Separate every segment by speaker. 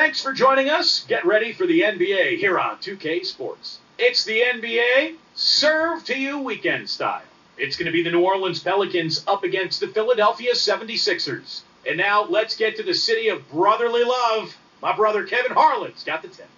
Speaker 1: Thanks for joining us. Get ready for the NBA here on 2K Sports. It's the NBA served to you weekend style. It's going to be the New Orleans Pelicans up against the Philadelphia 76ers. And now let's get to the city of brotherly love. My brother Kevin Harlan's got the tip.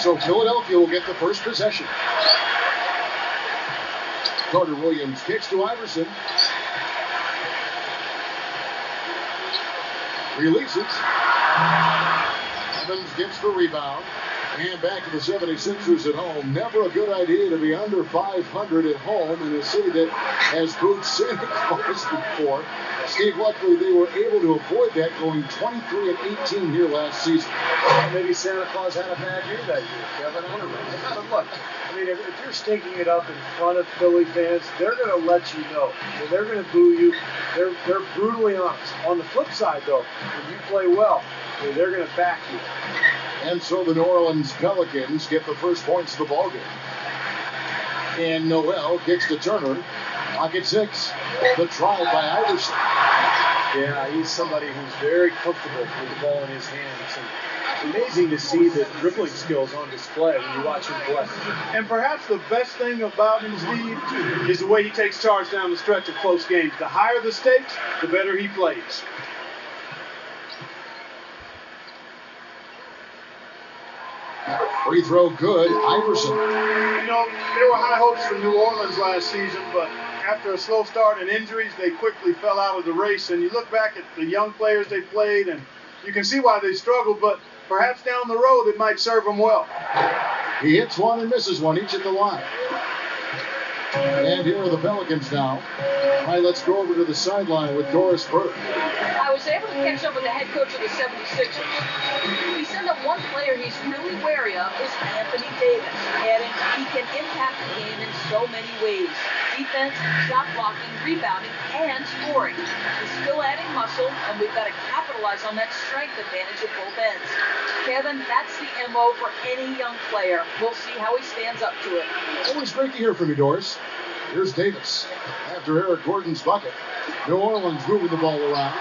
Speaker 2: So Philadelphia will get the first possession. Carter Williams kicks to Iverson. Releases. Evans gets the rebound. And back to the 76ers at home. Never a good idea to be under 500 at home in a city that has booed Santa Claus before. Steve, luckily they were able to avoid that, going 23-18 here last season.
Speaker 3: Maybe Santa Claus had a bad year that year, Kevin. I don't know. Look, I mean, if you're stinking it up in front of Philly fans, they're going to let you know. They're going to boo you. They're brutally honest. On the flip side, though, when you play well, they're going to back you.
Speaker 2: And so the New Orleans Pelicans get the first points of the ballgame. And Noel kicks to Turner. Pocket six. The try by Iverson.
Speaker 3: Yeah, he's somebody who's very comfortable with the ball in his hands. And it's amazing to see the dribbling skills on display when you watch him play.
Speaker 4: And perhaps the best thing about him, Steve, is the way he takes charge down the stretch of close games. The higher the stakes, the better he plays.
Speaker 2: Free throw good. Iverson.
Speaker 4: You know, there were high hopes for New Orleans last season, but after a slow start and injuries, they quickly fell out of the race. And you look back at the young players they played, and you can see why they struggled, but perhaps down the road it might serve them well.
Speaker 2: He hits one and misses one, each at the line. And here are the Pelicans now. All right, let's go over to the sideline with Doris Burke.
Speaker 5: I was able to catch up with the head coach of the 76ers. He said that one player he's really wary of is Anthony Davis, adding he can impact the game in so many ways. Defense, shot blocking, rebounding, and scoring. He's still adding muscle, and we've got to capitalize on that strength advantage at both ends. Kevin, that's the MO for any young player. We'll see how he stands up to it.
Speaker 2: Always great to hear from you, Doris. Here's Davis after Eric Gordon's bucket. New Orleans moving the ball around.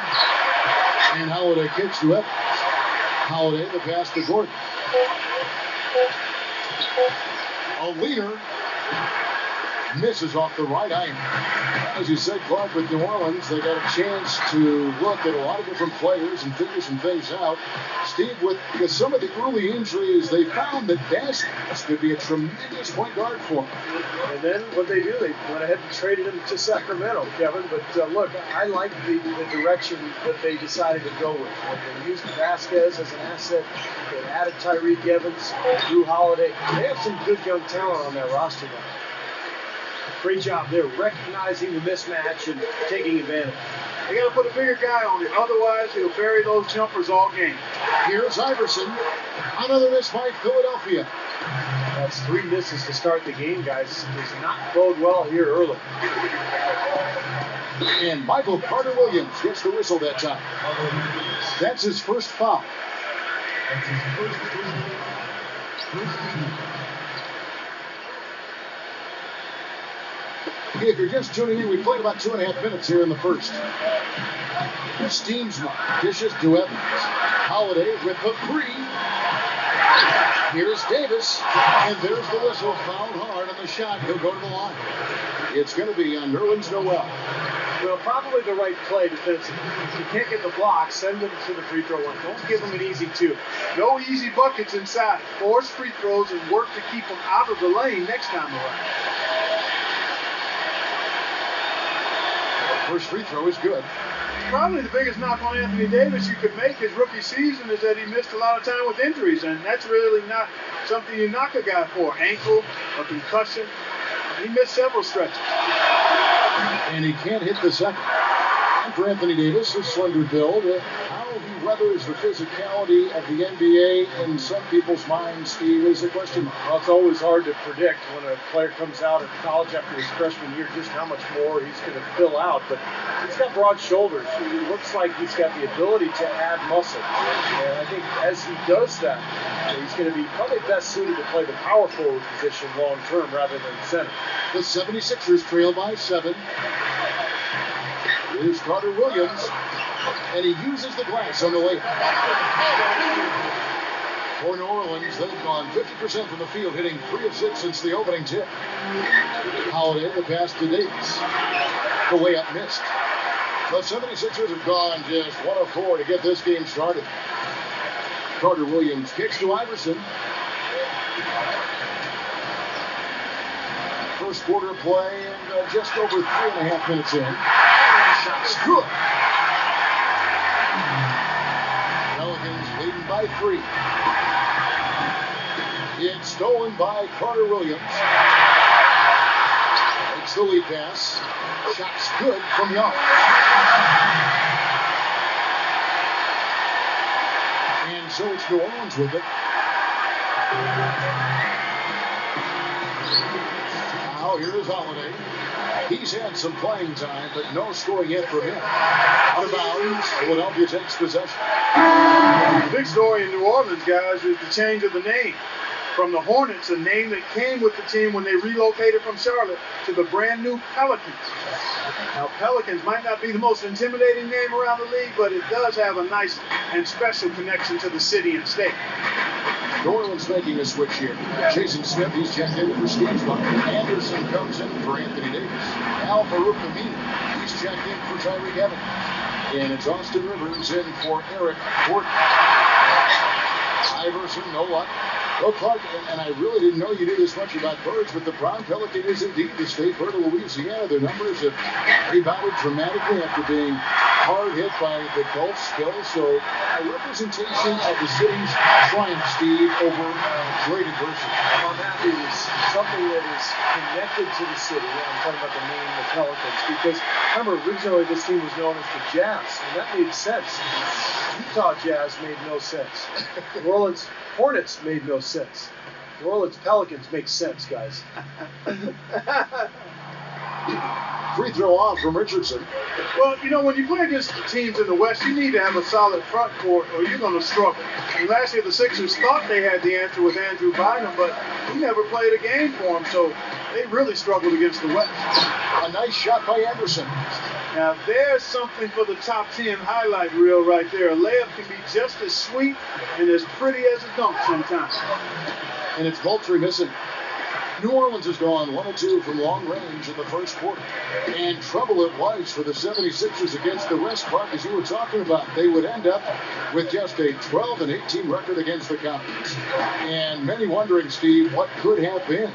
Speaker 2: And Holiday kicks to Evans. Holiday, the pass to Gordon. A leaner misses off the right iron. As you said, Clark, with New Orleans, they got a chance to look at a lot of different players and figure some things out. Steve, with some of the early injuries, they found that Bass could be a tremendous point guard for them.
Speaker 3: And then what they do, they went ahead and traded him to Sacramento, Kevin. But look, I like the direction that they decided to go with. They used Vasquez as an asset. They added Tyreek Evans, Drew Holiday. They have some good young talent on their roster now. Great job there, recognizing the mismatch and taking advantage.
Speaker 4: They got to put a bigger guy on it. Otherwise, he'll bury those jumpers all game.
Speaker 2: Here's Iverson. Another miss by Philadelphia.
Speaker 3: That's 3 misses to start the game, guys. Does not bode well here early.
Speaker 2: And Michael Carter-Williams gets the whistle that time. That's his first foul. If you're just tuning in, we played about 2.5 minutes here in the first. Steamsma dishes to Evans. Holiday with the 3. Here's Davis. And there's the whistle. Fouled hard on the shot. He'll go to the line. It's going to be on Nerlens Noel.
Speaker 3: Well, probably the right play defensively. If you can't get the block, send them to the free throw line. Don't give them an easy 2.
Speaker 4: No easy buckets inside. Force free throws and work to keep them out of the lane next time around.
Speaker 2: First free throw is good.
Speaker 4: Probably the biggest knock on Anthony Davis you could make his rookie season is that he missed a lot of time with injuries, and that's really not something you knock a guy for. Ankle, a concussion. He missed several stretches.
Speaker 2: And he can't hit the second. And for Anthony Davis, his slender build, how he weathers the physicality of the NBA in some people's minds, Steve, is a question mark.
Speaker 3: Well, it's always hard to predict when a player comes out of college after his freshman year just how much more he's going to fill out. But he's got broad shoulders. He looks like he's got the ability to add muscle. And I think as he does that, he's going to be probably best suited to play the power forward position long term rather than center.
Speaker 2: The 76ers trail by 7. Here's Carter-Williams, and he uses the glass on the way. For New Orleans, they've gone 50% from the field, hitting 3 of 6 since the opening tip. Holiday, the pass to Davis. The way up missed. The 76ers have gone just 1 of 4 to get this game started. Carter-Williams kicks to Iverson. First quarter play and just over 3.5 minutes in. Shot's good. Pelicans leading by 3. It's stolen by Carter-Williams. It's the lead pass. Shot's good from Young. And so it's New Orleans with it. Now here is Holiday. He's had some playing time, but no scoring yet from him. Out of bounds, Philadelphia takes possession.
Speaker 4: The big story in New Orleans, guys, is the change of the name. From the Hornets, a name that came with the team when they relocated from Charlotte, to the brand new Pelicans. Now, Pelicans might not be the most intimidating name around the league, but it does have a nice and special connection to the city and state.
Speaker 2: New Orleans making a switch here. Jason Smith, he's checked in for Steve Buck. Anderson comes in for Anthony Davis. Al Farouk Aminu, he's checked in for Tyreek Evans. And it's Austin Rivers in for Eric Gordon. Iverson, no luck. Well, Clark, and I really didn't know you knew this much about birds, but the brown pelican is indeed the state bird of Louisiana. Their numbers have rebounded dramatically after being hard hit by the Gulf spill. So a representation of the city's triumph, Steve, over great adversity.
Speaker 3: Well, that is something that is connected to the city. I'm talking about the name, the Pelicans, because remember, originally this team was known as the Jazz, and that made sense. Utah Jazz made no sense. New Orleans Hornets made no sense. New Orleans Pelicans make sense, guys.
Speaker 2: free throw off from Richardson.
Speaker 4: Well, you know, when you play against the teams in the West, you need to have a solid front court or you're going to struggle. And last year, the Sixers thought they had the answer with Andrew Bynum, but he never played a game for them, so they really struggled against the West.
Speaker 2: A nice shot by Anderson.
Speaker 4: Now, there's something for the top 10 highlight reel right there. A layup can be just as sweet and as pretty as a dunk sometimes.
Speaker 2: And it's Moultrie missing. New Orleans has gone 1 of 2 from long range in the first quarter. And trouble it was for the 76ers against the West Park, as you were talking about. They would end up with just a 12-18 record against the Comets. And many wondering, Steve, what could have been.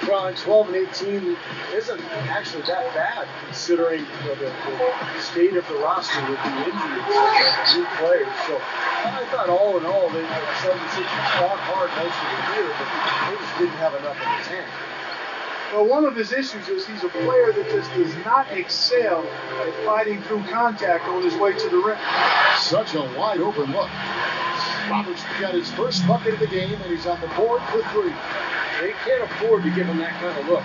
Speaker 3: Well, 12-18 isn't actually that bad considering the state of the roster with the injuries of new players. So I thought all in all, the 76ers fought hard most of the year, but they just didn't have enough in the tank.
Speaker 4: Well, one of his issues is he's a player that just does not excel at fighting through contact on his way to the rim.
Speaker 2: Such a wide open look. Roberts got his first bucket of the game, and he's on the board for 3.
Speaker 3: They can't afford to give him that kind of look.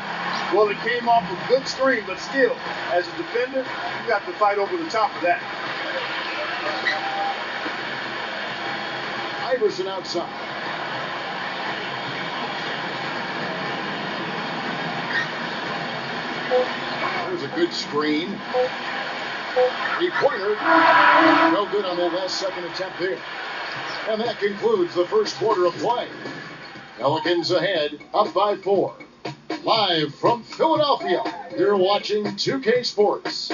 Speaker 4: Well, it came off a good screen, but still, as a defender, you got to fight over the top of that.
Speaker 2: Iverson outside. There's a good screen. Three-pointer. No good on the second attempt there. And that concludes the first quarter of play. Pelicans ahead, up by 4. Live from Philadelphia, you're watching 2K Sports.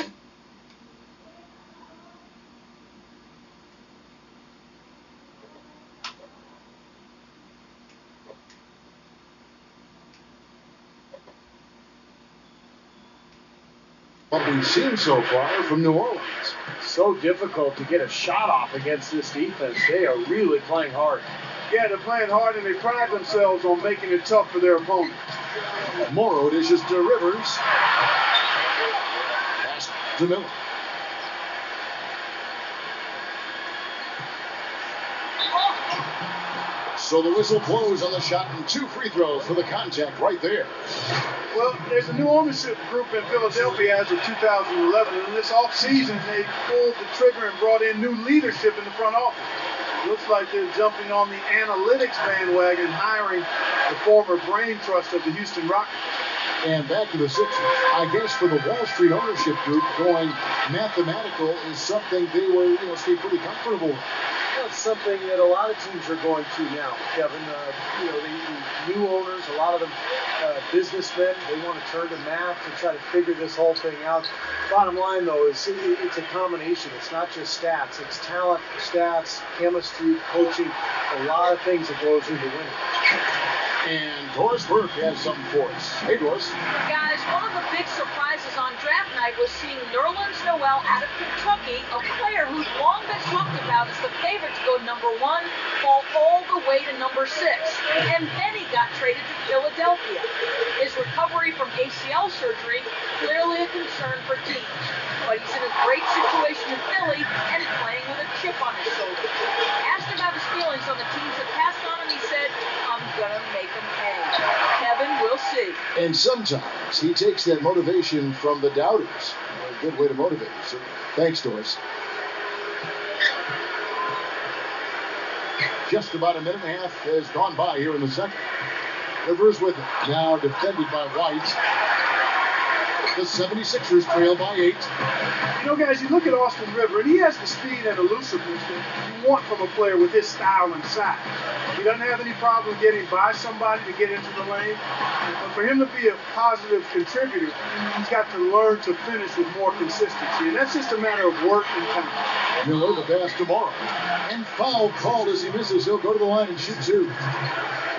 Speaker 2: What we've seen so far from New Orleans.
Speaker 3: So difficult to get a shot off against this defense. They are really playing hard.
Speaker 4: Yeah, they're playing hard, and they pride themselves on making it tough for their opponents.
Speaker 2: Morrow dishes to Rivers. Pass to Miller. So the whistle blows on the shot and 2 free throws for the contact right there.
Speaker 4: Well, there's a new ownership group in Philadelphia as of 2011, and this offseason they pulled the trigger and brought in new leadership in the front office. Looks like they're jumping on the analytics bandwagon, hiring the former brain trust of the Houston Rockets.
Speaker 2: And back to the Sixers. I guess for the Wall Street ownership group, going mathematical is something they were, stay pretty comfortable with.
Speaker 3: That's something that a lot of teams are going to now, Kevin. The new owners, a lot of them businessmen, they want to turn to math to try to figure this whole thing out. Bottom line, though, is it's a combination. It's not just stats. It's talent, stats, chemistry, coaching, a lot of things that goes into winning.
Speaker 2: And Doris Burke has something for us. Hey, Doris.
Speaker 5: Guys, one of the big surprises on draft night was seeing Nerlens Noel out of Kentucky, a player who's long been talked about as the favorite to go number 1, fall all the way to number 6. And then he got traded to Philadelphia. His recovery from ACL surgery, clearly a concern for teams. But he's in a great situation in Philly and playing with a chip on his shoulder. Asked about his feelings on the teams that passed on him, he said, I'm gonna make them pay. Kevin, we'll see.
Speaker 2: And sometimes he takes that motivation from the doubters. A good way to motivate you. So, thanks, Doris. Just about a minute and a half has gone by here in the second. Rivers with it. Now defended by White. The 76ers trail by 8.
Speaker 4: Guys, you look at Austin River, and he has the speed and elusiveness that you want from a player with his style and size. He doesn't have any problem getting by somebody to get into the lane. But for him to be a positive contributor, he's got to learn to finish with more consistency. And that's just a matter of work and time.
Speaker 2: Miller the pass to Morrow. And foul called as he misses. He'll go to the line and shoot 2.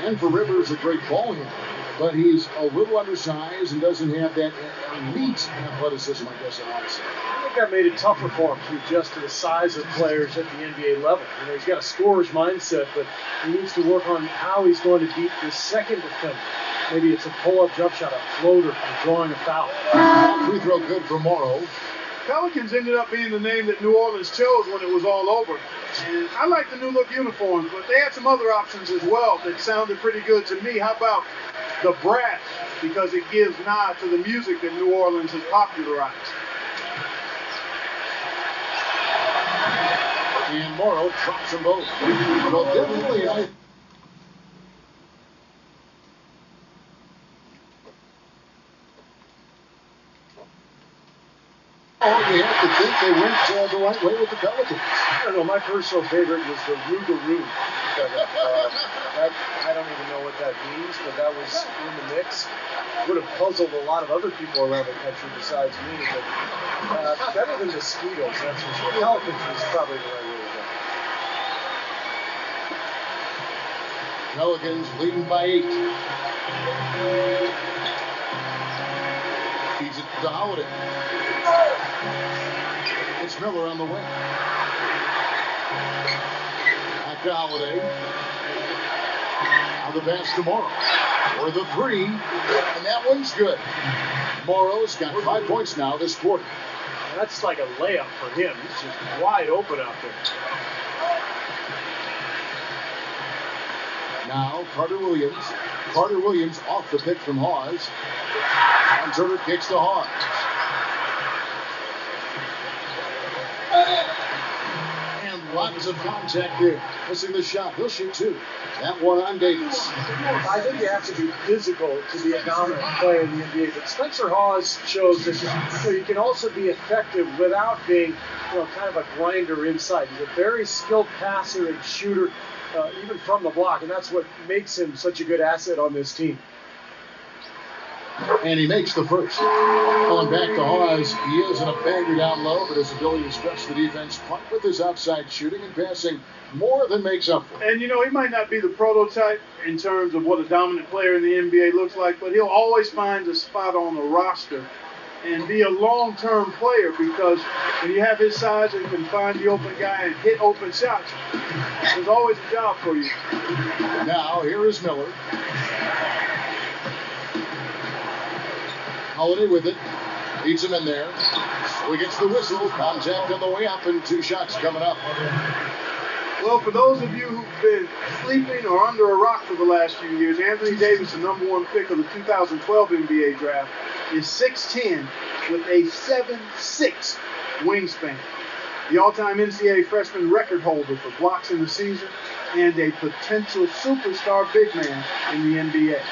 Speaker 2: And for Rivers, a great ball handler. But he's a little undersized and doesn't have that elite athleticism, I guess I would say.
Speaker 3: I think that made it tougher for him to adjust to the size of players at the NBA level. He's got a scorer's mindset, but he needs to work on how he's going to beat the second defender. Maybe it's a pull-up jump shot, a floater, and drawing a foul.
Speaker 2: Free throw good for Morrow.
Speaker 4: Pelicans ended up being the name that New Orleans chose when it was all over. And I like the new look uniforms, but they had some other options as well that sounded pretty good to me. How about the brass because it gives nod to the music that New Orleans has popularized.
Speaker 2: And Morrow drops them both. Well, definitely, you have to think they went the right way with the Pelicans.
Speaker 3: I don't know. My personal favorite was the Rougarou. I don't even know what that means, but that was in the mix. Would have puzzled a lot of other people around the country besides me, but better than mosquitoes, that's for sure. Pelicans was probably the right way to go.
Speaker 2: Pelicans leading by 8. Feeds it to Holiday. It's Miller on the wing. Back to Holiday. Now the pass to Morrow. For the 3. And that one's good. Morrow's got 5 points now this quarter.
Speaker 3: That's like a layup for him. He's just wide open out there.
Speaker 2: Now Carter Williams. Carter Williams off the pick from Hawes. And Turner kicks to Hawes. And lots of contact there. Missing the shot. He'll shoot 2. That one on Davis.
Speaker 3: I think you have to be physical to be a dominant player in the NBA. But Spencer Hawes shows that you can also be effective without being, kind of a grinder inside. He's a very skilled passer and shooter, even from the block, and that's what makes him such a good asset on this team.
Speaker 2: And he makes the first. Going back to Hawes, he isn't a banger down low, but his ability to stretch the defense quite with his outside shooting and passing more than makes up for it.
Speaker 4: And, he might not be the prototype in terms of what a dominant player in the NBA looks like, but he'll always find a spot on the roster and be a long-term player, because when you have his size and can find the open guy and hit open shots, there's always a job for you.
Speaker 2: Now, here is Miller. Holiday with it. Leads him in there. So he gets the whistle. Contact on the way up, and 2 shots coming up.
Speaker 4: Well, for those of you who've been sleeping or under a rock for the last few years, Anthony Davis, the number 1 pick of the 2012 NBA draft, is 6'10", with a 7'6" wingspan. The all-time NCAA freshman record holder for blocks in the season, and a potential superstar big man in the NBA.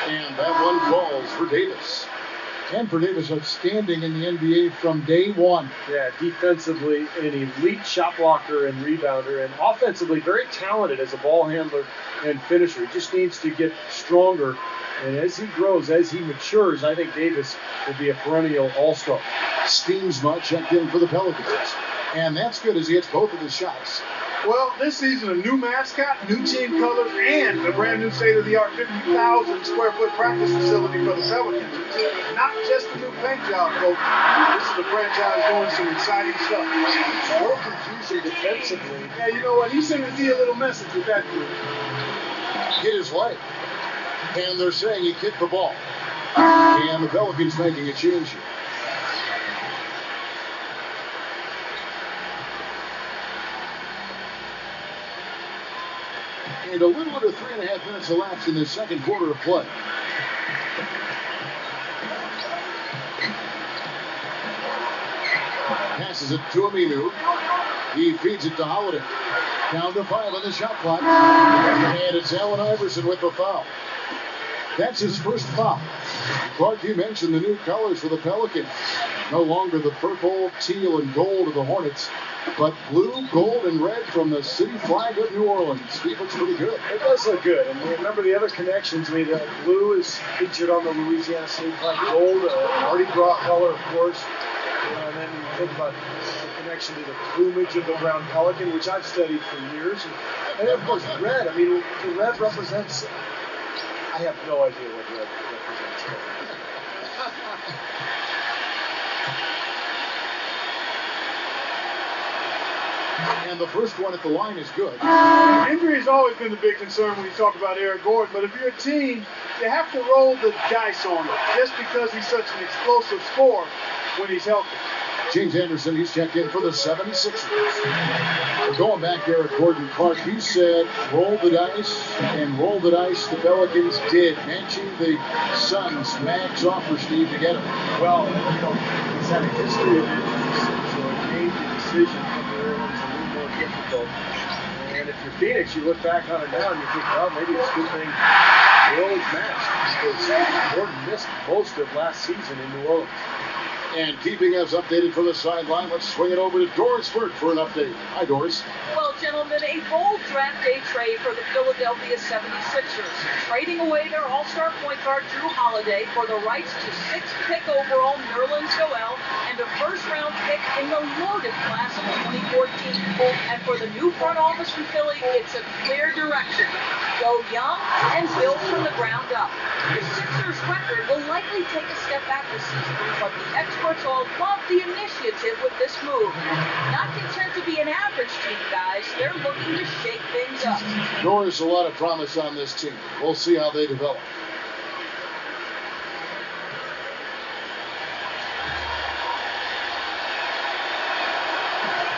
Speaker 2: And that one falls for Davis. And for Davis, outstanding in the NBA from day one.
Speaker 3: Yeah, defensively an elite shot blocker and rebounder, and offensively very talented as a ball handler and finisher. He just needs to get stronger, and as he grows, as he matures, I think Davis will be a perennial all-star.
Speaker 2: Steamsma checked in for the Pelicans, and that's good as he hits both of his shots.
Speaker 4: Well, this season, a new mascot, new team colors, and a brand new state-of-the-art 50,000 square foot practice facility for the Pelicans. Not just a new paint job, folks. This is the franchise doing some exciting stuff.
Speaker 3: More confusion defensively.
Speaker 4: Yeah, you know what? He sent me a little message with that group.
Speaker 2: Hit his leg. And they're saying he kicked the ball. And the Pelicans making a change here. And a little under 3.5 minutes elapsed in the second quarter of play. Passes it to Aminu. He feeds it to Holiday. Down to 5 on the shot clock. And it's Allen Iverson with the foul. That's his first foul. Clark, you mentioned the new colors for the Pelicans. No longer the purple, teal, and gold of the Hornets, but blue, gold, and red from the city flag of New Orleans. Steve, looks pretty good.
Speaker 3: It does look good. And remember the other connections. I mean, blue is featured on the Louisiana city flag. Gold, Mardi Gras color, of course. And then you think about the connection to the plumage of the brown pelican, which I've studied for years. And of course, red. I mean, the red represents... I have no idea what red represents.
Speaker 2: And the first one at the line is good.
Speaker 4: Injury has always been the big concern when you talk about Eric Gordon, but if you're a team, you have to roll the dice on it just because he's such an explosive scorer when he's healthy.
Speaker 2: James Anderson, he's checked in for the 76ers. Going back there at Gordon Clark, you said roll the dice, and roll the dice the Pelicans did, matching the Suns' max offer, Steve, to get him.
Speaker 3: Well, he's had a history of injuries, so it made the decision from New Orleans a little more difficult. And if you're Phoenix, you look back on it now and you think, well, maybe it's a good thing New Orleans matched, because Gordon missed most of last season in New Orleans.
Speaker 2: And keeping us updated from the sideline, let's swing it over to Doris Burke for an update. Hi, Doris.
Speaker 5: Well, gentlemen, a bold draft day trade for the Philadelphia 76ers, trading away their all-star point guard Drew Holiday for the rights to 6th pick overall Nerlens Noel and a first-round pick in the loaded class of 2014. And for the new front office in Philly, it's a clear direction. Go young and build from the ground up. The Sixers' record will likely take a step back this season, but the experts all love the initiative with this move. Not content to be an average team, guys. They're looking to shake things up.
Speaker 2: Doris, a lot of promise on this team. We'll see how they develop.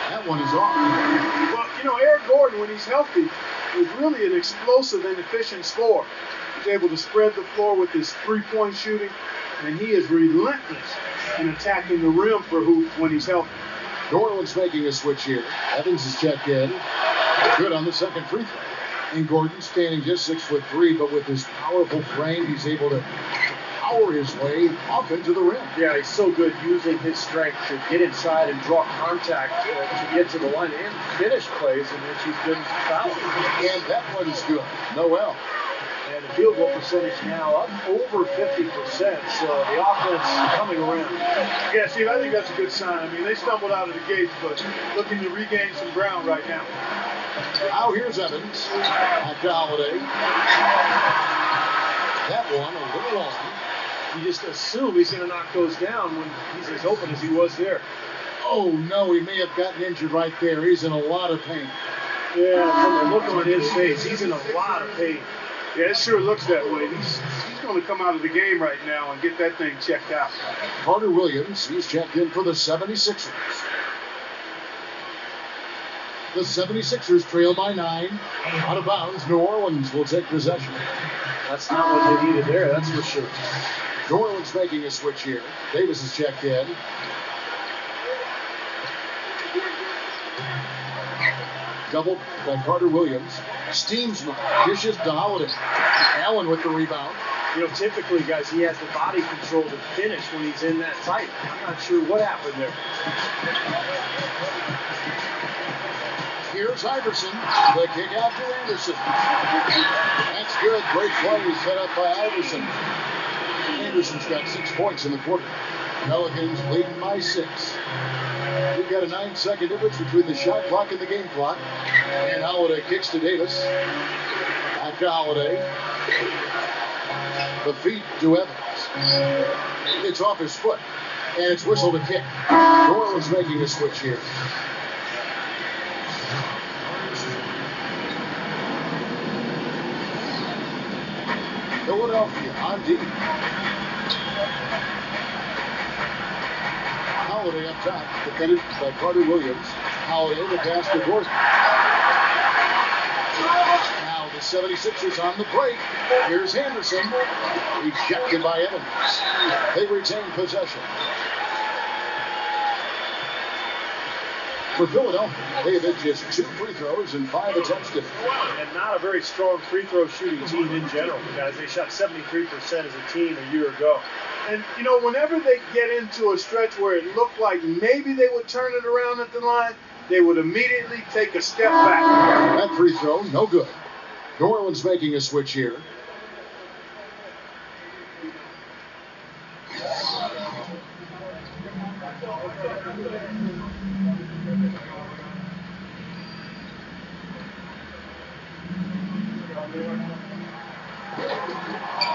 Speaker 2: That one is off.
Speaker 4: Well, Eric Gordon, when he's healthy, is really an explosive and efficient scorer. He's able to spread the floor with his three-point shooting, and he is relentless in attacking the rim when he's healthy.
Speaker 2: New Orleans making a switch here. Evans is checked in. Good on the second free throw. And Gordon standing just 6'3", but with his powerful frame, he's able to power his way up into the rim.
Speaker 3: Yeah, he's so good using his strength to get inside and draw contact to get to the line and finish plays in which he's been fouled.
Speaker 2: And that one is good. Noel.
Speaker 3: And the field goal percentage now up over 50%, so the offense coming around.
Speaker 4: Yeah, Steve, I think that's a good sign. I mean, they stumbled out of the gates, but looking to regain some ground right now.
Speaker 2: Now here's Evans. Back to Holiday. That one a little long.
Speaker 3: You just assume he's going to knock those down when he's as open as he was there.
Speaker 2: Oh, no, he may have gotten injured right there. He's in a lot of pain.
Speaker 3: Yeah, from the look on his face, he's in a lot of pain.
Speaker 4: Yeah, it sure looks that way. He's going to come out of the game right now and get that thing checked out.
Speaker 2: Carter Williams, he's checked in for the 76ers. The 76ers trail by 9. Out of bounds, New Orleans will take possession.
Speaker 3: That's not what they needed there, that's for sure.
Speaker 2: New Orleans making a switch here. Davis is checked in. Doubled by Carter Williams. Steamsman dishes to Holiday. Allen with the rebound.
Speaker 3: Typically, guys, he has the body control to finish when he's in that tight. I'm not sure what happened there.
Speaker 2: Here's Iverson. The kick out to Anderson. That's good. Great play set up by Iverson. Anderson's got 6 points in the quarter. Pelicans leading by 6. We've got a 9-second difference between the shot clock and the game clock. And Holiday kicks to Davis. Back to Holiday. The feet to Evans. It's off his foot. And it's whistled a kick. New Orleans making a switch here. Philadelphia on deep. Holiday up top, defended by Carter Williams. Holiday the pass to Gordon. Now the 76ers on the break. Here's Henderson. Rejected by Evans. They retain possession. For Philadelphia, they have hit just 2 free throws and 5 attempts to.
Speaker 3: And not a very strong free throw shooting team in general, guys. They shot 73% as a team a year ago.
Speaker 4: And, whenever they get into a stretch where it looked like maybe they would turn it around at the line, they would immediately take a step back.
Speaker 2: That free throw, no good. New Orleans making a switch here.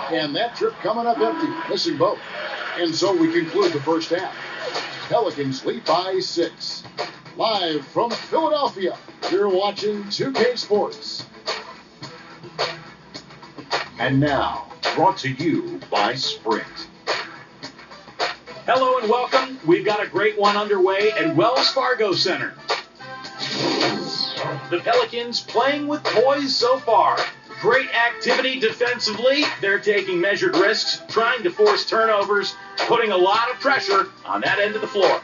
Speaker 2: And that trip coming up empty, missing both. And so we conclude the first half. Pelicans lead by 6. Live from Philadelphia, you're watching 2K Sports.
Speaker 1: And now, brought to you by Sprint. Hello and welcome. We've got a great one underway at Wells Fargo Center. The Pelicans playing with poise so far. Great activity defensively. They're taking measured risks, trying to force turnovers, putting a lot of pressure on that end of the floor.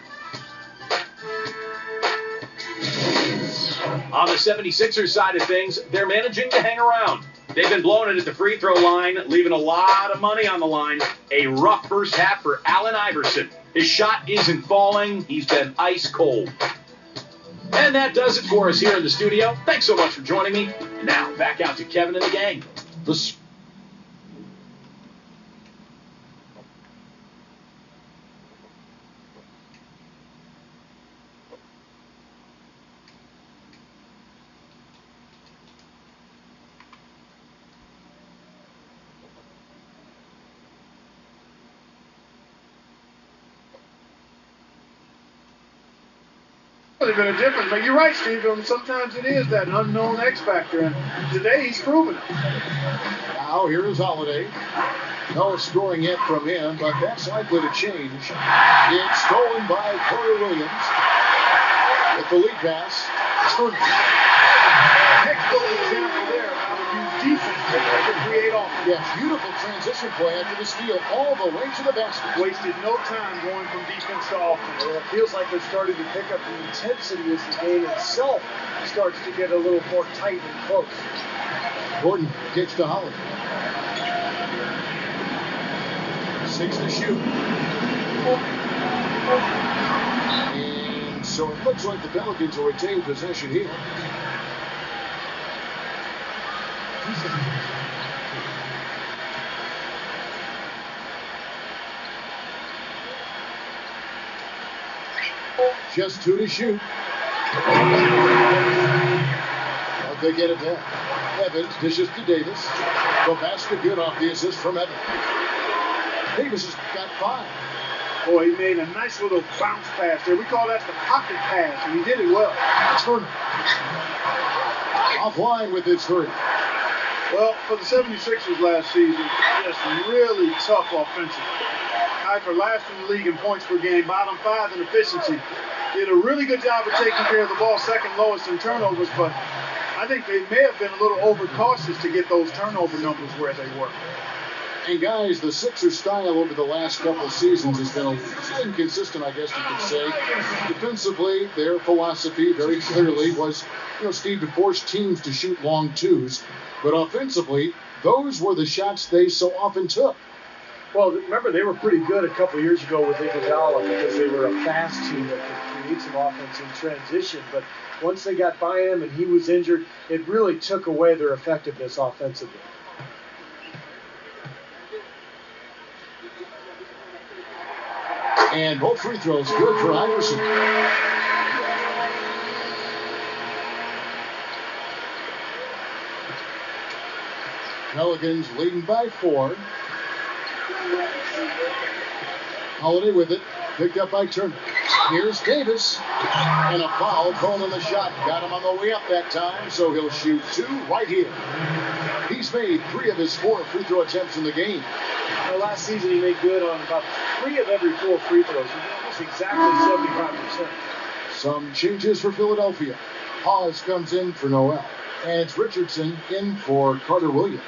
Speaker 1: On the 76ers side of things, they're managing to hang around. They've been blowing it at the free throw line, leaving a lot of money on the line. A rough first half for Allen Iverson. His shot isn't falling. He's been ice cold. And that does it for us here in the studio. Thanks so much for joining me. And now, back out to Kevin and the gang.
Speaker 4: Would have been a difference, but you're right, Steve. Sometimes it is that unknown X factor, and today he's proven it.
Speaker 2: Now here is Holiday. No scoring yet from him, but that's likely to change. It's stolen by Corey Williams. With the lead pass.
Speaker 4: Textbook example there of how to use defense to create offense.
Speaker 2: Yeah, beautiful transition play after the steal all the way to the basket.
Speaker 4: Wasted no time going from defense to offense.
Speaker 3: Well, it feels like they're starting to pick up the intensity as the game itself starts to get a little more tight and close.
Speaker 2: Gordon kicks to Holiday. 6 to shoot. And so it looks like the Pelicans will retain possession here. Just 2 to shoot. But they get it back. Evans dishes to Davis. The basket good off the assist from Evans. Davis has got 5.
Speaker 4: Boy, he made a nice little bounce pass there. We call that the pocket pass, and he did it well.
Speaker 2: Turner. Offline with his 3.
Speaker 4: Well, for the 76ers last season, just really tough offensively. Tied for last in the league in points per game, bottom 5 in efficiency. Did a really good job of taking care of the ball, second lowest in turnovers, but I think they may have been a little overcautious to get those turnover numbers where they were.
Speaker 2: And guys, the Sixers style over the last couple of seasons has been a little inconsistent, I guess you could say. Defensively, their philosophy very clearly was, Steve, to force teams to shoot long twos. But offensively, those were the shots they so often took.
Speaker 3: Well, remember, they were pretty good a couple of years ago with Iguodala because they were a fast team that could create some offense in transition. But once they got by him and he was injured, it really took away their effectiveness offensively.
Speaker 2: And both free throws good for Iverson. Pelicans leading by 4. Holiday with it. Picked up by Turner. Here's Davis. And a foul called on the shot. Got him on the way up that time, so he'll shoot 2 right here. He's made 3 of his 4 free throw attempts in the game.
Speaker 3: Last season he made good on about 3 of every 4 free throws. Almost exactly 75%.
Speaker 2: Some changes for Philadelphia. Hawes comes in for Noel. And it's Richardson in for Carter Williams.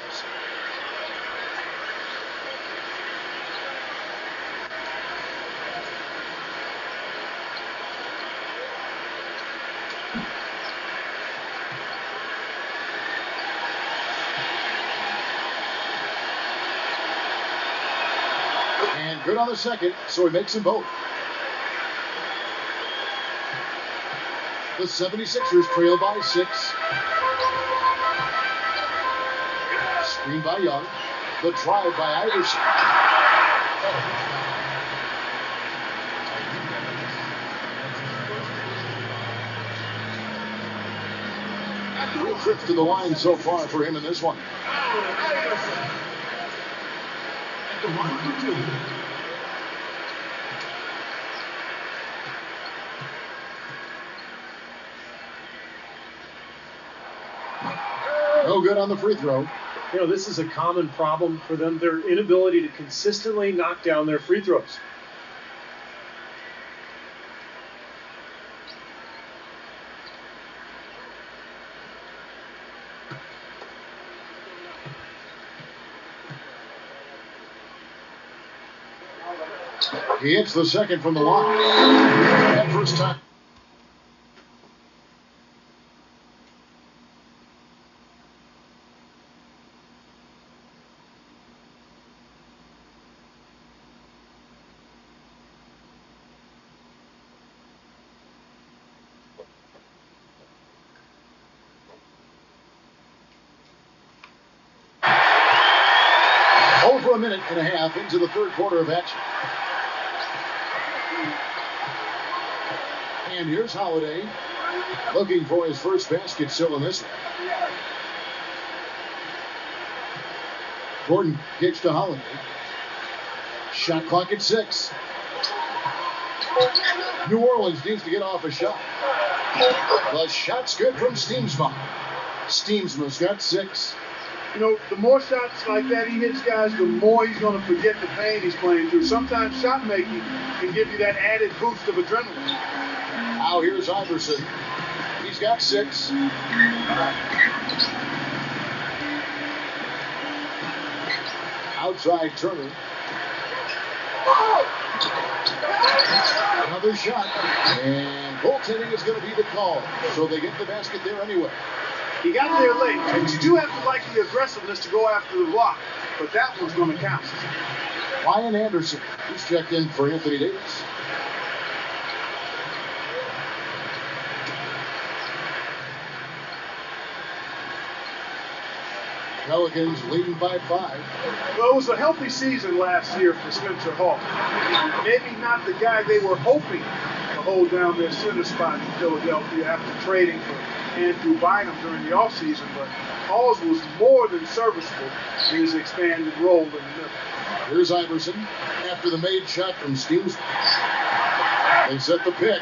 Speaker 2: And good on the second, so he makes them both. The 76ers trail by 6. Screen by Young. The drive by Iverson. Real trips to the line so far for him in this one. No good on the free throw.
Speaker 3: This is a common problem for them, their inability to consistently knock down their free throws.
Speaker 2: He hits the second from the line. That first time. Over a minute and a half into the third quarter of action. And here's Holiday looking for his first basket still in this one. Gordon kicks to Holiday. Shot clock at 6. New Orleans needs to get off a shot. The shot's good from Steemsma. Steemsma's got 6.
Speaker 4: You know, the more shots like that he hits, guys, the more he's going to forget the pain he's playing through. Sometimes shot making can give you that added boost of adrenaline.
Speaker 2: Now here's Iverson. He's got 6. Outside Turner. Another shot. And goaltending is going to be the call. So they get the basket there anyway.
Speaker 4: He got there late, and you do have to like the aggressiveness to go after the block, but that one's going to count.
Speaker 2: Ryan Anderson, he's checked in for Anthony Davis. Pelicans leading by 5.
Speaker 4: Well, it was a healthy season last year for Spencer Hall. Maybe not the guy they were hoping to hold down their center spot in Philadelphia after trading for Andrew Bynum during the offseason, but Halls was more than serviceable in his expanded role in the middle.
Speaker 2: Here's Iverson after the made shot from Steemsma. They set the pick.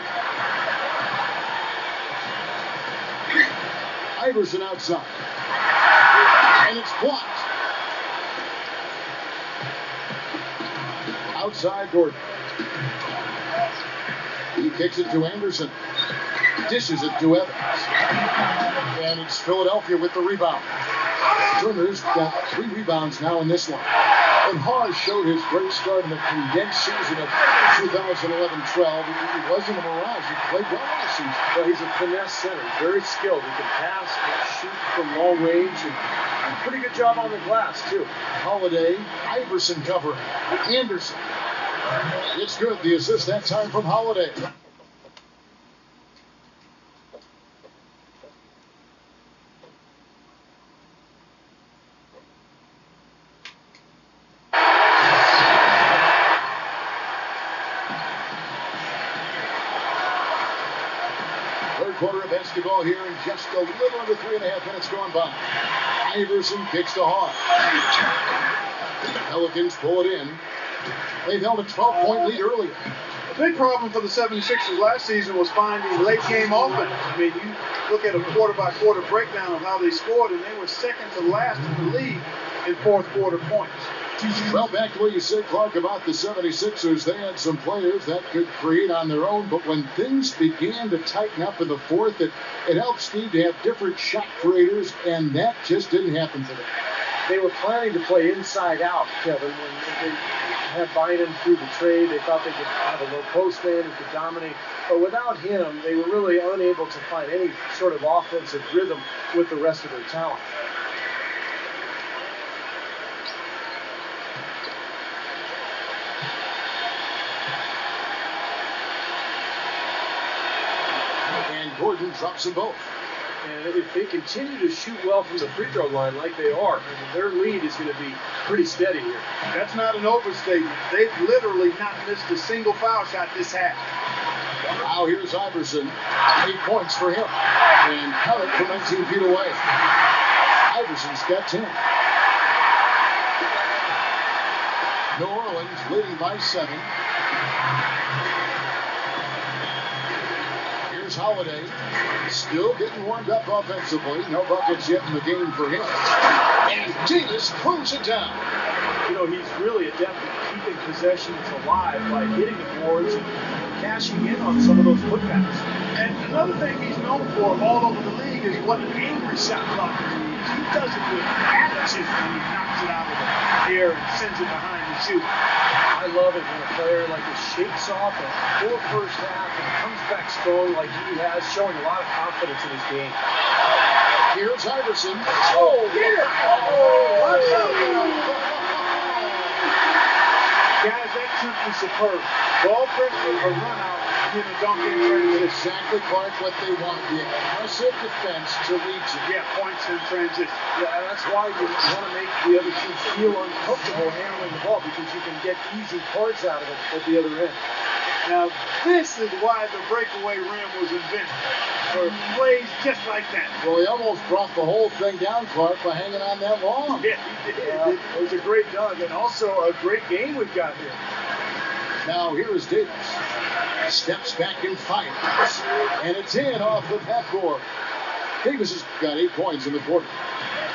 Speaker 2: Iverson outside. And it's blocked. Outside Gordon. He kicks it to Anderson. Dishes it to Evans. And it's Philadelphia with the rebound. Turner's got 3 rebounds now in this one. And Hawes showed his great start in the condensed season of 2011-12. He wasn't a mirage. He played well last season.
Speaker 3: Well, he's a finesse center. He's very skilled. He can pass, shoot from long range, and pretty good job on the glass, too.
Speaker 2: Holiday, Iverson covering. Anderson. It's good. The assist that time from Holiday. Third quarter of basketball here in just a little under 3.5 minutes gone by. Iverson kicks to Hawes. Pelicans pull it in. They've held a 12-point lead earlier.
Speaker 4: A big problem for the 76ers last season was finding late game offense. I mean, you look at a quarter-by-quarter breakdown of how they scored, and they were second to last in the league in fourth quarter points.
Speaker 2: Well, back to what you said, Clark, about the 76ers, they had some players that could create on their own, but when things began to tighten up in the fourth, it helped Steve to have different shot creators, and that just didn't happen for them.
Speaker 3: They were planning to play inside out, Kevin, when they had Bynum through the trade. They thought they could have a low post man who could dominate, but without him, they were really unable to find any sort of offensive rhythm with the rest of their talent.
Speaker 2: Gordon drops them both.
Speaker 3: And if they continue to shoot well from the free throw line like they are, their lead is going to be pretty steady here.
Speaker 4: That's not an overstatement. They've literally not missed a single foul shot this half.
Speaker 2: Now here's Iverson. 8 points for him. And cut it from 19 feet away. Iverson's got 10. New Orleans leading by 7. Holiday still getting warmed up offensively. No buckets yet in the game for him. And Davis throws it down.
Speaker 3: You know, he's really adept at keeping possessions alive by hitting the boards and cashing in on some of those putbacks.
Speaker 4: And another thing he's known for all over the league is what an angry shot blocker he is. He does it with attitude when he knocks it out of the air and sends it behind the
Speaker 3: to shoot. I love it when a player like this shakes off a poor first half and comes back strong like he has, showing a lot of confidence in his game.
Speaker 2: Here's Iverson.
Speaker 3: Oh, yeah!
Speaker 4: Guys, that's simply superb. Ball pressure or run out, and then a dunk in transition.
Speaker 2: Exactly, Clark, what they want. The aggressive defense to lead you.
Speaker 4: Yeah, points in transition.
Speaker 3: Yeah, that's why you want to make the other team feel uncomfortable handling the ball, because you can get easy points out of it at the other end.
Speaker 4: Now, this is why the breakaway rim was invented, for plays just like that.
Speaker 2: Well, he almost brought the whole thing down, Clark, by hanging on that long.
Speaker 4: Yeah, he did.
Speaker 3: It was a great dunk, and also a great game we've got here.
Speaker 2: Now here is Davis. Steps back and fires. And it's in off the backboard. Davis has got 8 points in the quarter.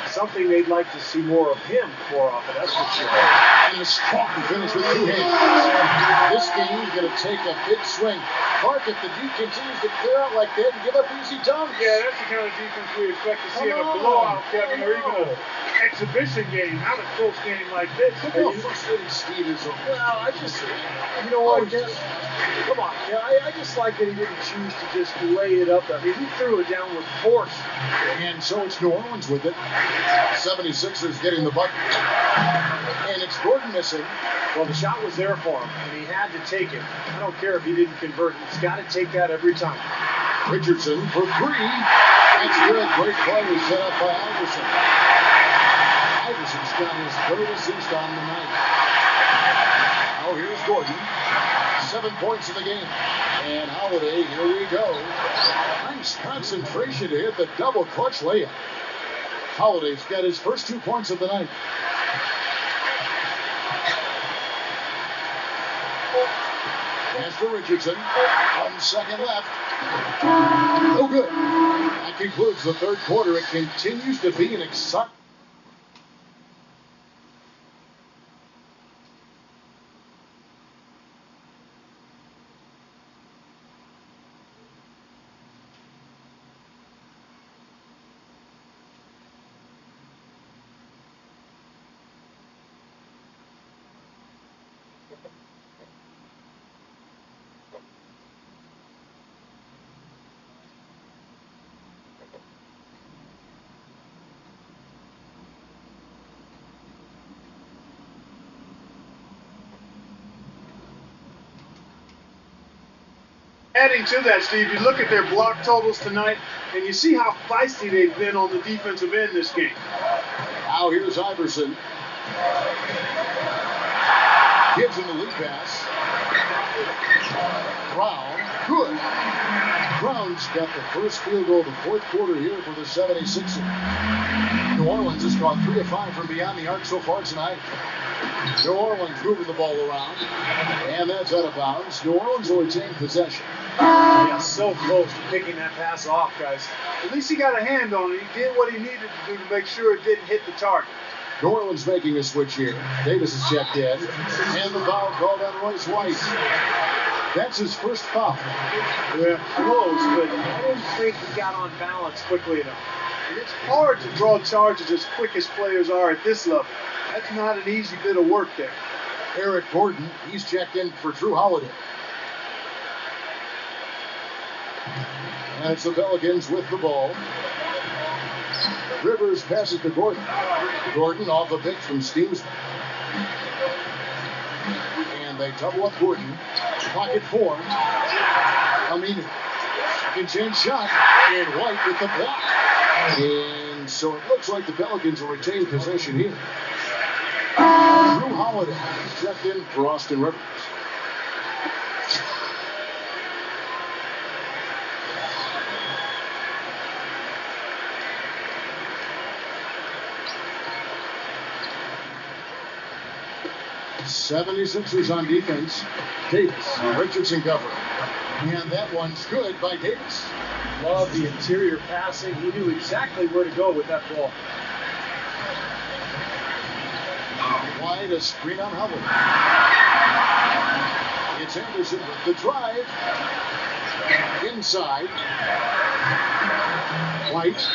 Speaker 3: Something they'd like to see more of him more often, that's for sure.
Speaker 2: And a strong finish with 2 hands. This game is going to take a big swing. Clark, if the D continues to clear out like that and give up easy dunks.
Speaker 4: Yeah, that's the kind of defense we expect to see in a blowout, Kevin, or even an exhibition game, not a close game like this.
Speaker 2: Look how frustrated Steve is.
Speaker 3: Well, you know what, come on. Yeah, I just like that he didn't choose to just lay it up. I mean, he threw it down with force.
Speaker 2: And so it's New Orleans with it. 76ers getting the bucket. And it's Gordon missing.
Speaker 3: Well, the shot was there for him, and he had to take it. I don't care if he didn't convert. He's got to take that every time.
Speaker 2: Richardson for 3. That's good. Great play set up by Iverson. Iverson's got his 3rd assist on the night. Now here's Gordon. 7 points in the game. And Holiday, here we go. Nice concentration to hit the double clutch layup. Holiday's got his first 2 points of the night. Pass to Richardson. 1 second left. No good. That concludes the 3rd quarter. It continues to be an exciting.
Speaker 4: Adding to that, Steve, you look at their block totals tonight, and you see how feisty they've been on the defensive end this game.
Speaker 2: Now here's Iverson. Gives him the lead pass. Brown, good. Brown's got the first field goal of the 4th quarter here for the 76ers. New Orleans has gone 3 of 5 from beyond the arc so far tonight. New Orleans moving the ball around, and that's out of bounds. New Orleans will retain possession.
Speaker 3: Yeah, so close to picking that pass off, guys.
Speaker 4: At least he got a hand on it. He did what he needed to do to make sure it didn't hit the target.
Speaker 2: New Orleans making a switch here. Davis is checked in, and the foul called on Royce White. That's his first foul.
Speaker 3: Yeah, close, but I didn't think he got on balance quickly enough.
Speaker 4: And it's hard to draw charges as quick as players are at this level. That's not an easy bit of work there.
Speaker 2: Eric Gordon, he's checked in for Drew Holiday. And it's the Pelicans with the ball. Rivers passes to Gordon. Gordon off a pick from Steamson. And they double up Gordon. Pocket 4. Aminu. Second chance shot. And White with the block. And so it looks like the Pelicans will retain possession here. Drew Holiday checked in for Austin Rivers. '76ers on defense. Davis, Richardson cover. And that one's good by Davis.
Speaker 3: Love the interior passing. He knew exactly where to go with that ball.
Speaker 2: Wide, a screen on Howard. It's Anderson with the drive. Inside. White.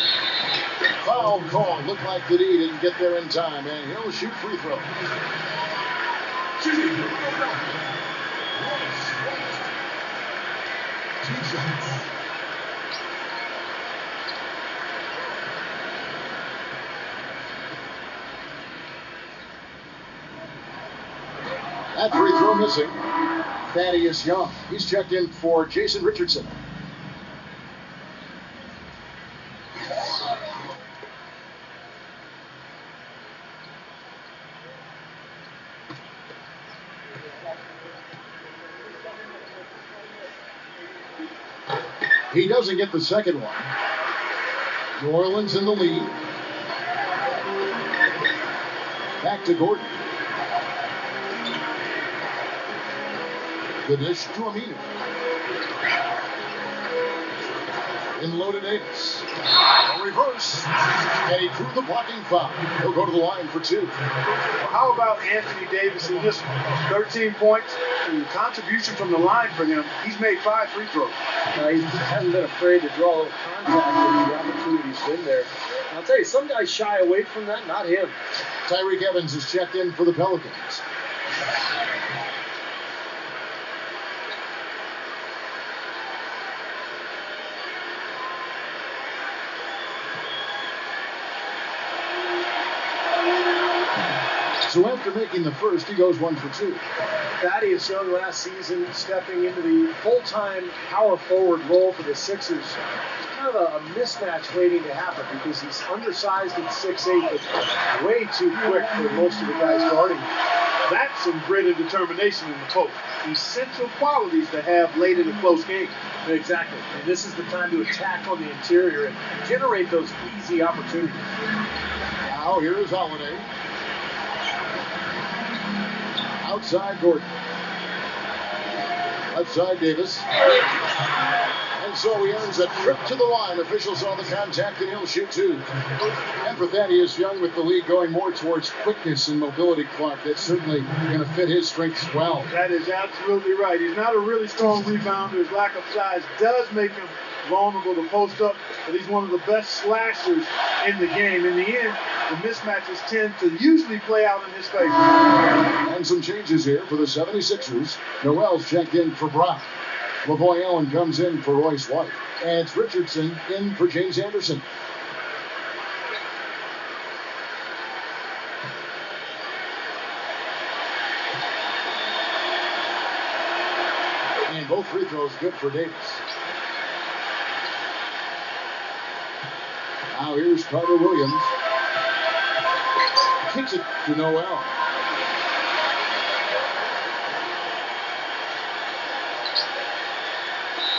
Speaker 2: Foul call. Looked like that he didn't get there in time, and he'll shoot free throw. That free throw missing. Thaddeus Young. He's checked in for Jason Richardson. He doesn't get the second one. New Orleans in the lead. Back to Gordon. The dish to Aminu. In low to Davis. A reverse. And he drew the blocking foul. He'll go to the line for two.
Speaker 4: Well, how about Anthony Davis in this 13 points? And the contribution from the line for him, he's made 5 free throws.
Speaker 3: He hasn't been afraid to draw a little contact when the opportunity's been there. And I'll tell you, some guys shy away from that, not him.
Speaker 2: Tyreek Evans is checked in for the Pelicans. So after making the first, he goes 1 for 2.
Speaker 3: Thaddeus Young last season stepping into the full-time power forward role for the Sixers. It's kind of a mismatch waiting to happen because he's undersized at 6'8", but way too quick for most of the guys guarding him.
Speaker 4: That's some grit and determination in the post. Essential qualities to have late in a close game.
Speaker 3: Exactly. And this is the time to attack on the interior and generate those easy opportunities.
Speaker 2: Now here's Holiday. Outside Gordon. Left side Davis. And so he earns a trip to the line. Officials saw the contact and he'll shoot 2. And for Thaddeus Young with the league going more towards quickness and mobility, Clark, that's certainly going to fit his strengths well.
Speaker 4: That is absolutely right. He's not a really strong rebounder. His lack of size does make him vulnerable to post up, but he's one of the best slashers in the game. In the end, the mismatches tend to usually play out in his favor.
Speaker 2: And some changes here for the 76ers. Noel's checked in for Brown. LaVoy Allen comes in for Royce White. And it's Richardson in for James Anderson. And both free throws good for Davis. Now here's Carter Williams. Kicks it to Noel.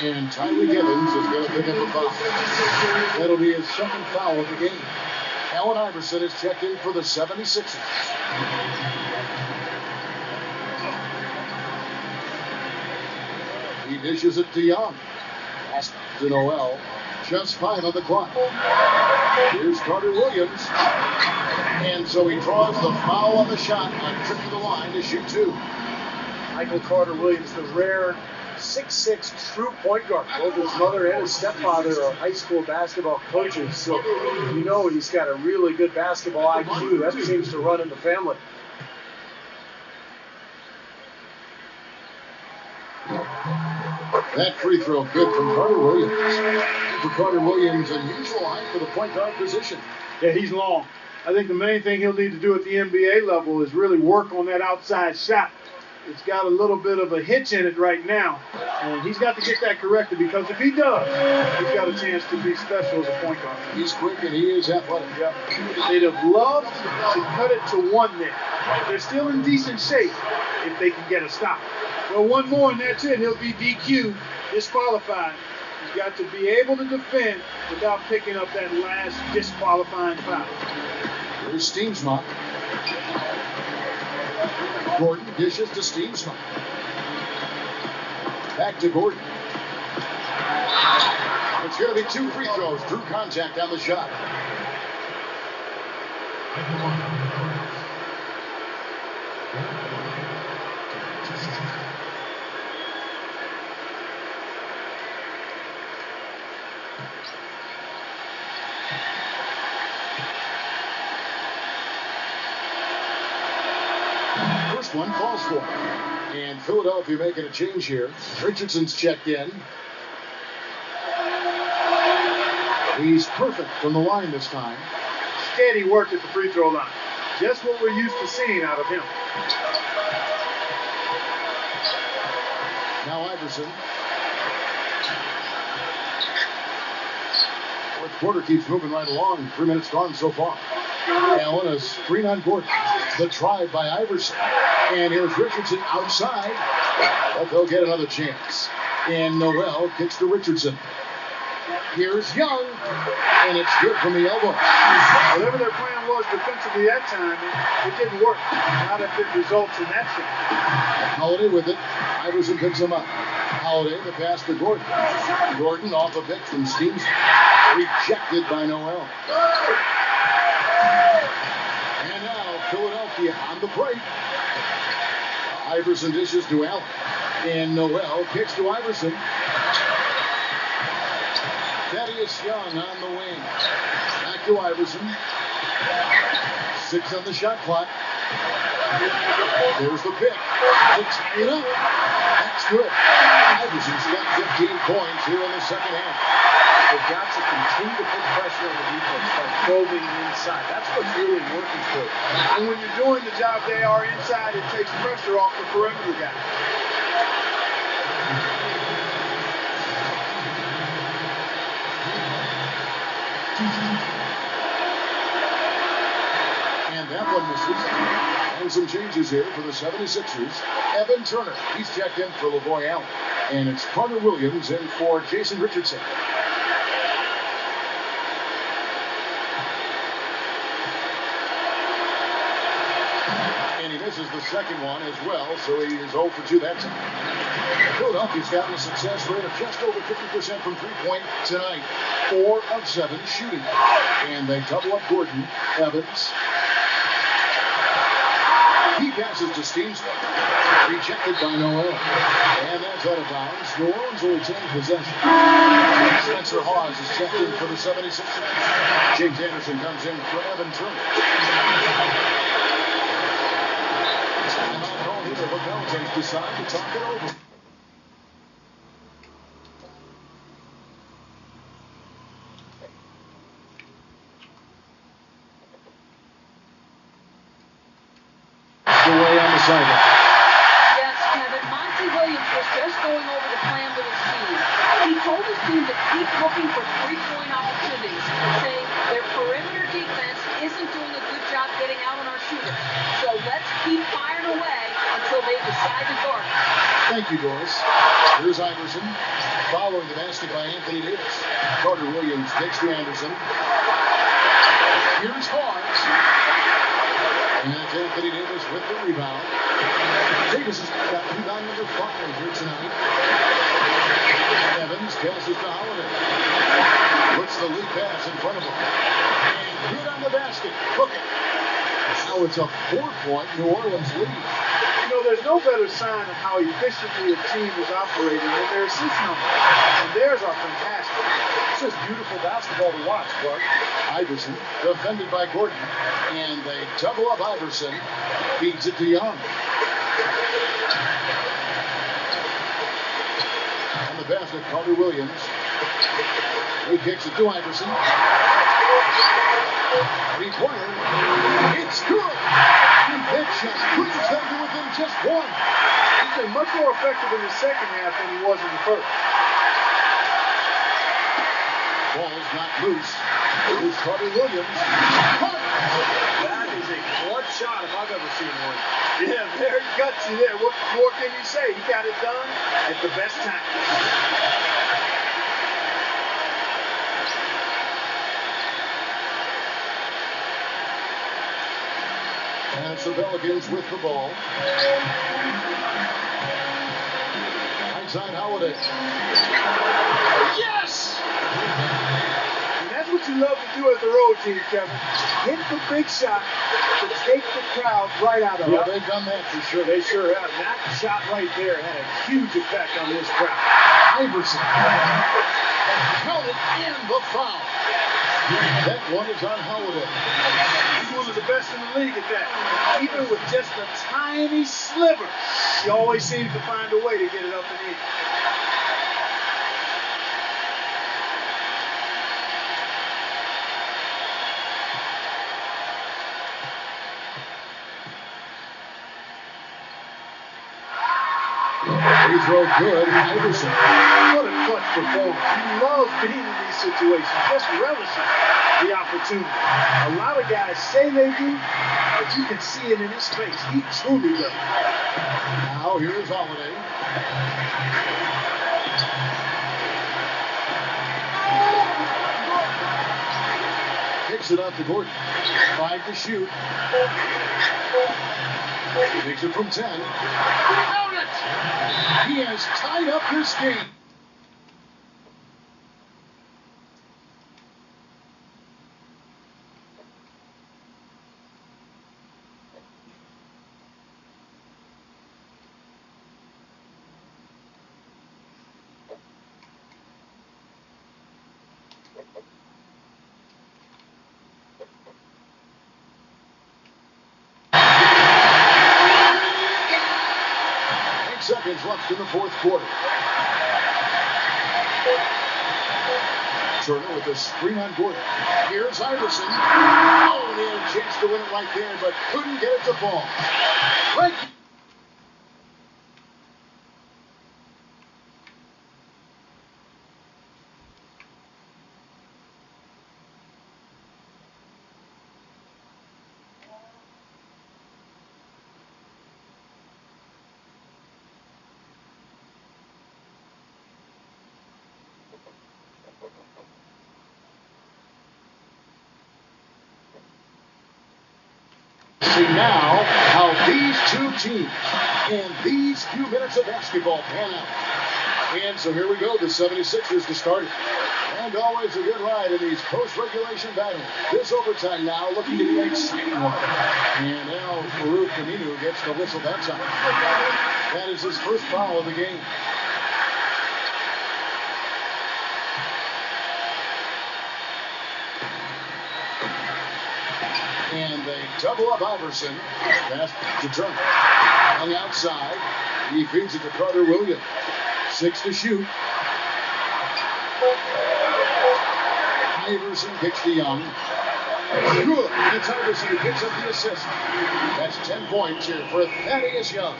Speaker 2: And Tyreek Evans is going to pick up a foul. That'll be his second foul of the game. Allen Iverson is checked in for the 76ers. He dishes it to Young. Pass to Noel. Just 5 on the clock. Here's Carter Williams. And so he draws the foul on the shot on a trip to the line to shoot 2.
Speaker 3: Michael Carter Williams, the rare 6'6" true point guard. Both his mother and his stepfather are high school basketball coaches, so you know he's got a really good basketball IQ. That seems to run in the family.
Speaker 2: That free throw good from Carter Williams. For Carter Williams, unusual height for the point guard position.
Speaker 4: Yeah, he's long. I think the main thing he'll need to do at the NBA level is really work on that outside shot. It's got a little bit of a hitch in it right now, and he's got to get that corrected, because if he does, he's got a chance to be special as a point guard.
Speaker 2: He's quick and he is athletic.
Speaker 4: Yeah. They'd have loved to cut it to 1 there. They're still in decent shape if they can get a stop. Well, 1 more and that's it. He'll be DQ'd, disqualified. He's got to be able to defend without picking up that last disqualifying foul.
Speaker 2: Here's Steensma. Gordon dishes to Steensma. Back to Gordon. It's going to be 2 free throws. Drew contact on the shot. one falls for. And Philadelphia making a change here. Richardson's checked in. He's perfect from the line this time.
Speaker 4: Steady work at the free throw line. Just what we're used to seeing out of him.
Speaker 2: Now Iverson. Fourth quarter keeps moving right along. 3 minutes gone so far. Allen, a screen on Gordon. The drive by Iverson. And here's Richardson outside. But they'll get another chance. And Noel kicks to Richardson. Here's Young. And it's good from the elbow.
Speaker 4: Whatever their plan was defensively that time, it didn't work. Not if it results in that shot.
Speaker 2: Holiday with it. Iverson picks him up. Holiday, the pass to Gordon. Gordon off a pick from Stevenson. Rejected by Noel. And now Philadelphia on the break. Iverson dishes to Allen. And Noel kicks to Iverson. Thaddeus Young on the wing. Back to Iverson. 6 on the shot clock. There's the pick. To tie it up. That's good. Iverson's got 15 points here in the second half.
Speaker 3: They've got to continue to put pressure on the defense by probing inside. That's what's really working for them.
Speaker 4: And when you're doing the job they are inside, it takes pressure off the perimeter guy.
Speaker 2: And that one misses. And some changes here for the 76ers. Evan Turner, he's checked in for LaVoy Allen. And it's Carter Williams in for Jason Richardson. And he misses the second one as well, so he is 0 for 2 that time. Philadelphia's got a success rate of just over 50% from three-point tonight. 4 of 7 shooting. And they double up Gordon. Evans. He passes to Stevenson. Rejected by Noel. And that's out of bounds. New Orleans will retain possession. Spencer Hawes is checked in for the 76ers. James Anderson comes in for Evan Turner. The Pelicans decide to talk it over. Away on the sideline.
Speaker 5: Yes, Kevin. Monty Williams was just going over the plan with his team. He told his team to keep looking for three-point opportunities, saying their perimeter defense isn't doing a good job getting out on our shooters. So let's keep firing away until they decide to guard.
Speaker 2: Thank you, Doris. Here's Iverson. Following the basket by Anthony Davis. Carter Williams takes to Anderson. Here's Hawes. And it's Anthony Davis with the rebound. Davis has got rebound number 5 here tonight. Evans passes to Holiday. Puts the lead pass in front of him. And good on the basket. Hook it. Now it's a 4-point New Orleans lead.
Speaker 4: You know, there's no better sign of how efficiently a team is operating than their assist numbers. And theirs are fantastic.
Speaker 3: It's just beautiful basketball to watch, Clark.
Speaker 2: Iverson, defended by Gordon. And they double up Iverson. Feeds it to Young. On the basket, Carter Williams. He kicks it to Iverson. Required. It's good. And that shot pushes them to within just 1.
Speaker 4: He's been much more effective in the second half than he was in the first.
Speaker 2: Ball's not loose. Here's Carter Williams.
Speaker 3: That is a clutch shot if I've ever seen one.
Speaker 4: Yeah, very gutsy there. What more can you say? He got it done at the best time.
Speaker 2: And it's the Pelicans with the ball. Right side Holiday. Yes!
Speaker 4: And that's what you love to do as the road team, Kevin. Hit the big shot to take the crowd right out of it.
Speaker 2: Yeah, they've done that for sure.
Speaker 3: They sure have. That shot right there had a huge effect on this crowd.
Speaker 2: Iverson. Counted in the foul. That one is on Holiday.
Speaker 4: He's one of the best in the league at that. Even with just a tiny sliver, he always seems to find a way to get it up and in.
Speaker 2: Free throw good, Iverson.
Speaker 4: What a clutch performance. He loves being in these situations, just relishes the opportunity. A lot of guys say they do, but you can see it in his face. He truly does.
Speaker 2: Now here's Holiday. Kicks it up to Gordon. 5 to shoot. Takes it from 10. Count it! He has tied up this game. Seconds left in the fourth quarter. Turner with a screen on Gordon. Here's Iverson. Oh, he had a chance to win it right there, but couldn't get it to fall. Right. See now how these two teams and these few minutes of basketball pan out. And so here we go, the 76ers to start it. And always a good ride in these post-regulation battles. This overtime now looking to be an exciting one. And now Farouk Aminu gets the whistle that time. That is his first foul of the game. And they double up Iverson. Pass to Turner. On the outside, he feeds it to Carter Williams. 6 to shoot. Iverson kicks to Young. Good. It's Iverson who picks up the assist. That's 10 points here for Thaddeus Young.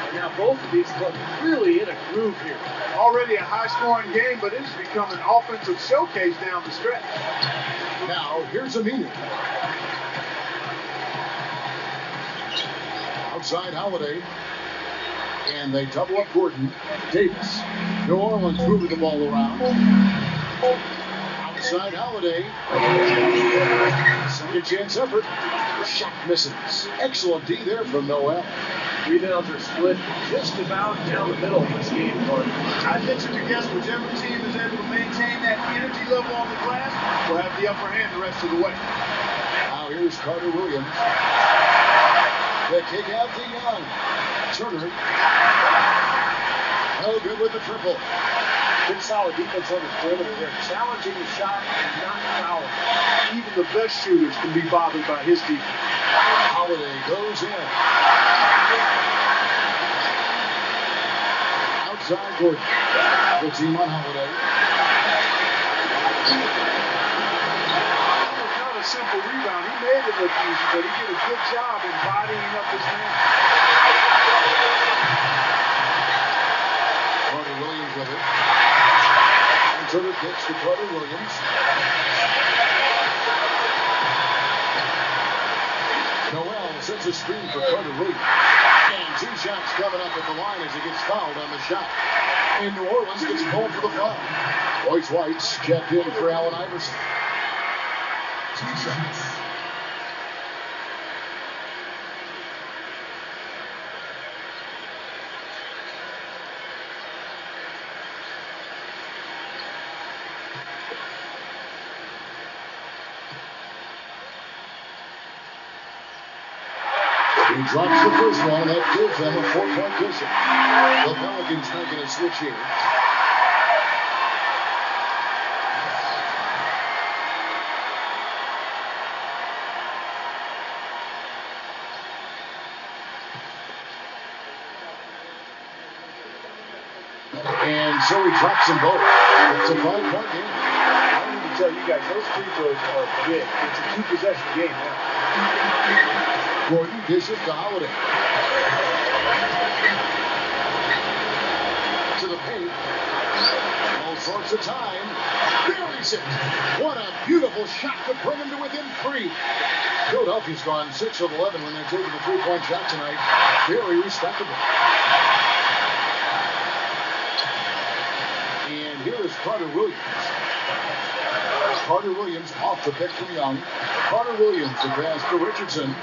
Speaker 3: And now both of these look really in a groove here.
Speaker 4: Already a high-scoring game, but it's become an offensive showcase down the stretch.
Speaker 2: Now, here's Aminu. Outside Holiday. And they double up Gordon. Davis. New Orleans moving the ball around. Outside Holiday. Second chance effort. Shot misses. Excellent D there from Noel.
Speaker 3: Rebounds are split just about down the middle of this game.
Speaker 4: I venture to guess whichever team is able to maintain that energy level on the glass will have the upper hand the rest of the way.
Speaker 2: Now here's Carter Williams. The kick out to Young. Turner. No good with the triple.
Speaker 3: Good solid defense on the perimeter there. Challenging the shot and not fouling.
Speaker 4: Even the best shooters can be bothered by his defense.
Speaker 2: Holiday goes in. Outside Gordon. The team on Holiday.
Speaker 4: It was not a simple rebound. He made it look easy, but he did a good job in bodying up his man.
Speaker 2: Carter Williams with it. And Turner gets to Carter Williams. Noel sends a screen for Carter Williams. And 2 shots coming up at the line as he gets fouled on the shot. And New Orleans gets called for the foul. Royce White's checked in for Allen Iverson. 2 shots. He drops the first one, and that gives them a 4-point cushion. The Pelicans making a switch here. so he drops them both. It's a 5-point game.
Speaker 3: I don't need to tell you guys, those free throws are big. It's a 2-possession game now.
Speaker 2: Gordon dishes to Holiday. To the paint. All sorts of time. Buries it. What a beautiful shot to bring him to within 3. Philadelphia's gone 6 of 11 when they're taking the 3-point shot tonight. Very respectable. And here is Carter Williams. Carter Williams off the pick from Young. Carter Williams to pass to Richardson.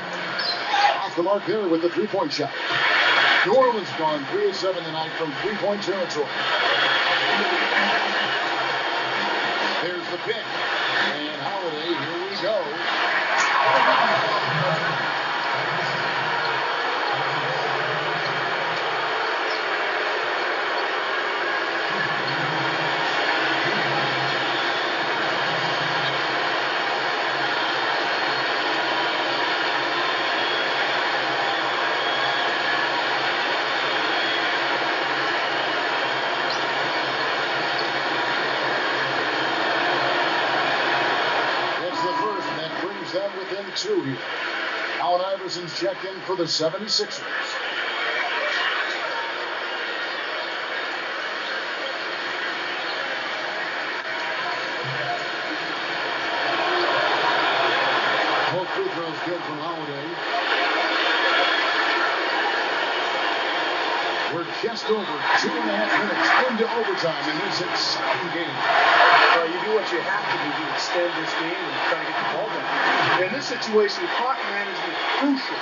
Speaker 2: Off the mark there with the 3-point shot. New Orleans gone 3 of 7 tonight from 3-point territory. There's the pick. And Holiday, here we go. Within 2 here. Allen Iverson's checked in for the 76ers. Both free throws good from Holiday. We're just over 2.5 minutes into overtime in this exciting game.
Speaker 3: You do what you have to do to extend this game and try to get the ball back.
Speaker 4: In this situation, clock management is crucial.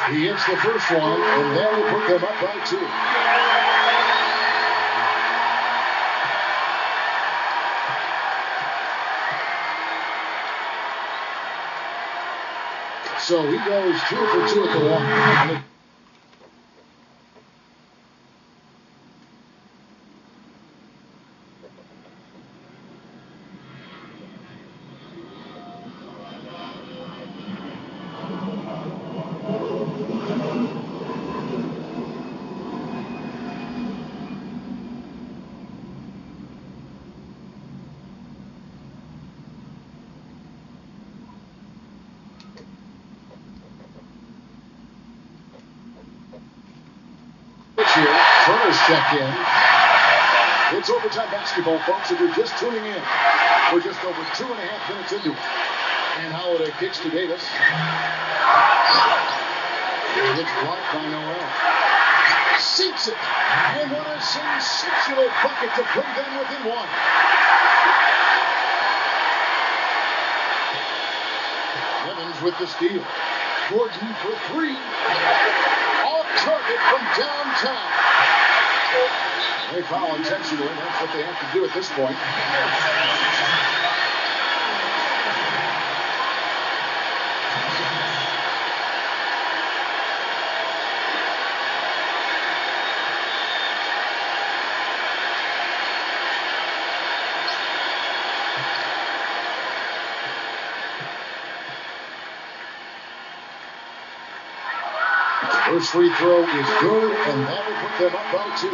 Speaker 2: He hits the first one, and that will put them up by 2. So he goes 2 for 2 at the line. Turner's check in. It's overtime basketball, folks, if you're just tuning in. We're just over 2.5 minutes into it. And Holiday kicks to Davis. It's blocked by Noel. Sinks it. And what a sensational bucket to bring them within 1. Evans with the steal. Gordon for 3. Off target from downtown. They foul intentionally. That's what they have to do at this point. First free throw is good, and that will put them up by 2.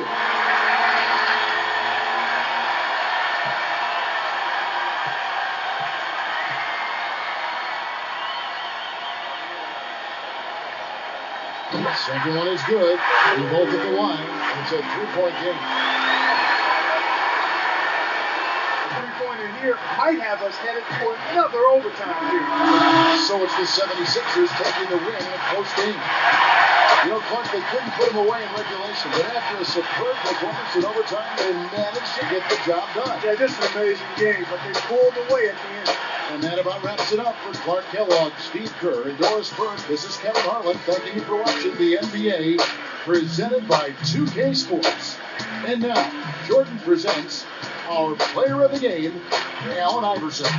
Speaker 2: Second one is good. We both at the line. It's a 3-point game.
Speaker 4: The 3-pointer here might have us headed for another overtime here.
Speaker 2: So it's the 76ers taking the win in a close game. You know, Clark, they couldn't put him away in regulation, but after a superb performance in overtime, they managed to get the job done.
Speaker 4: Yeah, this is an amazing game, but they pulled away at the end.
Speaker 2: And that about wraps it up for Clark Kellogg, Steve Kerr, and Doris Burke. This is Kevin Harlan. Thanking you for watching the NBA, presented by 2K Sports. And now, Jordan presents our player of the game, Allen Iverson.